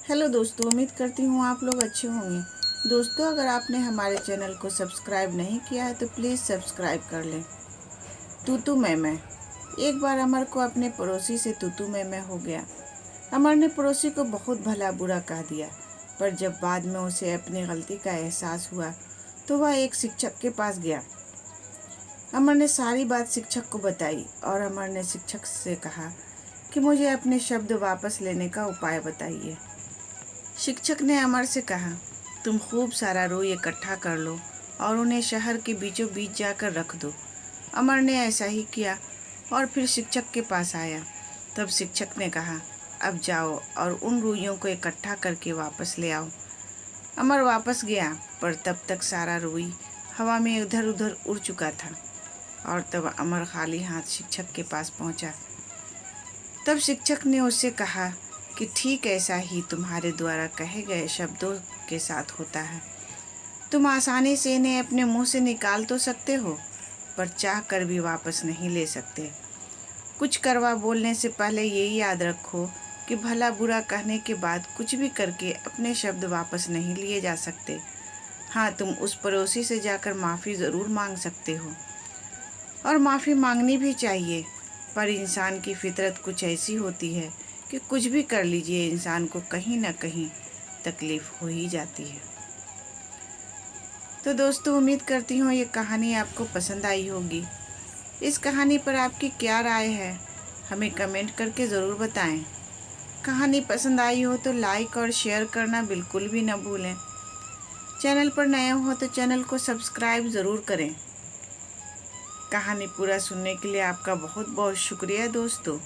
Hello दोस्तों, उम्मीद करती हूँ आप लोग अच्छे होंगे। दोस्तों, अगर आपने हमारे चैनल को सब्सक्राइब नहीं किया है तो प्लीज़ सब्सक्राइब कर लें। तूतू मैं। एक बार अमर को अपने पड़ोसी से तूतू मैं हो गया। अमर ने पड़ोसी को बहुत भला बुरा कह दिया, पर जब बाद में उसे अपनी गलती का एहसास हुआ तो वह एक शिक्षक के पास गया। अमर ने सारी बात शिक्षक को बताई और अमर ने शिक्षक से कहा कि मुझे अपने शब्द वापस लेने का उपाय बताइए। शिक्षक ने अमर से कहा, तुम खूब सारा रुई इकट्ठा कर लो और उन्हें शहर के बीचों बीच जाकर रख दो। अमर ने ऐसा ही किया और फिर शिक्षक के पास आया। तब शिक्षक ने कहा, अब जाओ और उन रुइयों को इकट्ठा करके वापस ले आओ। अमर वापस गया, पर तब तक सारा रुई हवा में इधर उधर उड़ चुका था और तब अमर खाली हाथ शिक्षक के पास पहुंचा। तब शिक्षक ने उससे कहा कि ठीक ऐसा ही तुम्हारे द्वारा कहे गए शब्दों के साथ होता है। तुम आसानी से इन्हें अपने मुंह से निकाल तो सकते हो, पर चाह कर भी वापस नहीं ले सकते। कुछ कड़वा बोलने से पहले यही याद रखो कि भला बुरा कहने के बाद कुछ भी करके अपने शब्द वापस नहीं लिए जा सकते। हाँ, तुम उस पड़ोसी से जाकर माफ़ी ज़रूर मांग सकते हो और माफ़ी मांगनी भी चाहिए, पर इंसान की फितरत कुछ ऐसी होती है कि कुछ भी कर लीजिए इंसान को कहीं ना कहीं तकलीफ़ हो ही जाती है। तो दोस्तों, उम्मीद करती हूँ ये कहानी आपको पसंद आई होगी। इस कहानी पर आपकी क्या राय है, हमें कमेंट करके ज़रूर बताएं। कहानी पसंद आई हो तो लाइक और शेयर करना बिल्कुल भी न भूलें। चैनल पर नए हो तो चैनल को सब्सक्राइब ज़रूर करें। कहानी पूरा सुनने के लिए आपका बहुत बहुत शुक्रिया दोस्तों।